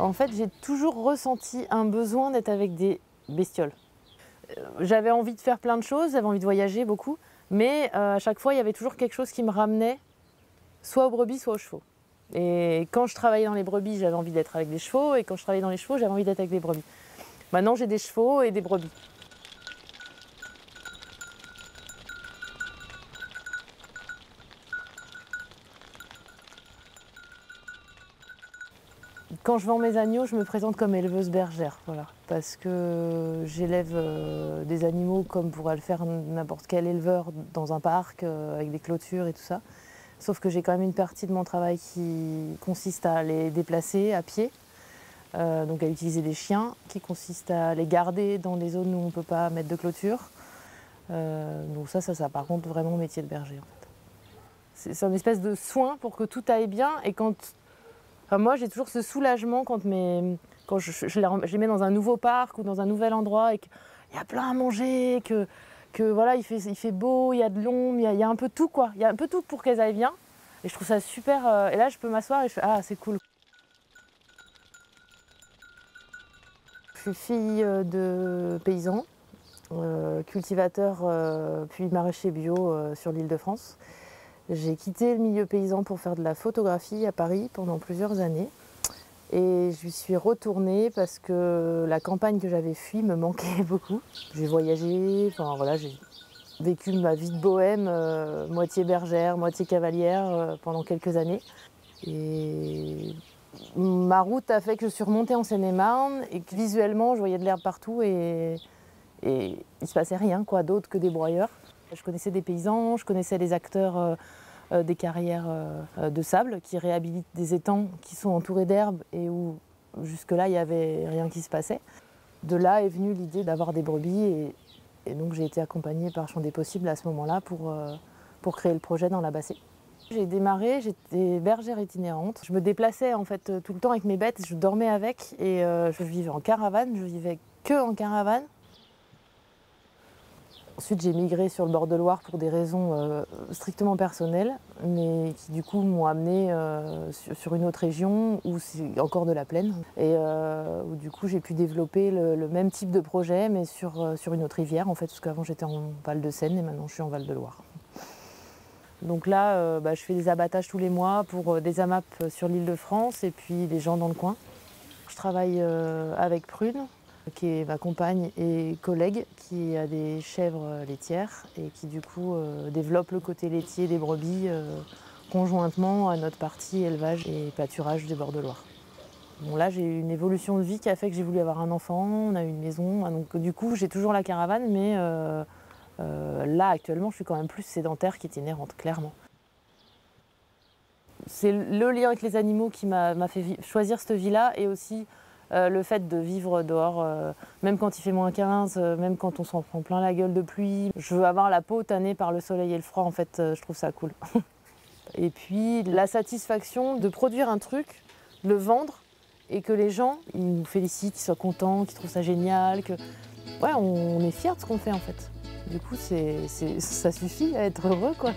En fait, j'ai toujours ressenti un besoin d'être avec des bestioles. J'avais envie de faire plein de choses, j'avais envie de voyager beaucoup, mais à chaque fois, il y avait toujours quelque chose qui me ramenait soit aux brebis, soit aux chevaux. Et quand je travaillais dans les brebis, j'avais envie d'être avec des chevaux, et quand je travaillais dans les chevaux, j'avais envie d'être avec des brebis. Maintenant, j'ai des chevaux et des brebis. Quand je vends mes agneaux, je me présente comme éleveuse bergère, voilà, parce que j'élève des animaux comme pourrait le faire n'importe quel éleveur dans un parc, avec des clôtures et tout ça. Sauf que j'ai quand même une partie de mon travail qui consiste à les déplacer à pied, donc à utiliser des chiens, qui consiste à les garder dans des zones où on ne peut pas mettre de clôture. Donc ça par contre vraiment métier de berger en fait. C'est une espèce de soin pour que tout aille bien et quand... Enfin, moi j'ai toujours ce soulagement quand je les mets dans un nouveau parc ou dans un nouvel endroit et qu'il y a plein à manger, que voilà, il fait beau, il y a de l'ombre, il y a un peu tout quoi. Il y a un peu tout pour qu'elles aillent bien. Et je trouve ça super. Et là je peux m'asseoir et je fais ah c'est cool. Je suis fille de paysans, cultivateur puis maraîcher bio sur l'Île-de-France. J'ai quitté le milieu paysan pour faire de la photographie à Paris pendant plusieurs années. Et je suis retournée parce que la campagne que j'avais fui me manquait beaucoup. J'ai voyagé, enfin voilà, j'ai vécu ma vie de bohème, moitié bergère, moitié cavalière pendant quelques années. Et ma route a fait que je suis remontée en Seine-et-Marne et que visuellement je voyais de l'herbe partout et il ne se passait rien quoi, d'autre que des broyeurs. Je connaissais des paysans, je connaissais les acteurs des carrières de sable qui réhabilitent des étangs qui sont entourés d'herbes et où jusque-là il n'y avait rien qui se passait. De là est venue l'idée d'avoir des brebis et donc j'ai été accompagnée par Champ des Possibles à ce moment-là pour créer le projet dans la Bassée. J'ai démarré, j'étais bergère itinérante. Je me déplaçais en fait tout le temps avec mes bêtes, je dormais avec et je vivais en caravane, je vivais que en caravane. Ensuite, j'ai migré sur le bord de Loire pour des raisons strictement personnelles, mais qui du coup m'ont amenée sur une autre région où c'est encore de la plaine. Et où du coup j'ai pu développer le même type de projet, mais sur une autre rivière en fait, parce qu'avant j'étais en Val-de-Seine et maintenant je suis en Val-de-Loire. Donc là, je fais des abattages tous les mois pour des AMAP sur l'Île-de-France et puis les gens dans le coin. Je travaille avec Prune, qui est ma compagne et collègue, qui a des chèvres laitières et qui du coup développe le côté laitier des brebis conjointement à notre partie élevage et pâturage du bord de Loire. Bon, là j'ai eu une évolution de vie qui a fait que j'ai voulu avoir un enfant, on a eu une maison, donc du coup j'ai toujours la caravane, mais là actuellement je suis quand même plus sédentaire qu'itinérante, clairement. C'est le lien avec les animaux qui m'a fait choisir cette vie-là et aussi le fait de vivre dehors, même quand il fait -15, même quand on s'en prend plein la gueule de pluie. Je veux avoir la peau tannée par le soleil et le froid, en fait, je trouve ça cool. Et puis la satisfaction de produire un truc, le vendre et que les gens ils nous félicitent, qu'ils soient contents, qu'ils trouvent ça génial, que ouais, on est fiers de ce qu'on fait en fait. Du coup, ça suffit à être heureux quoi.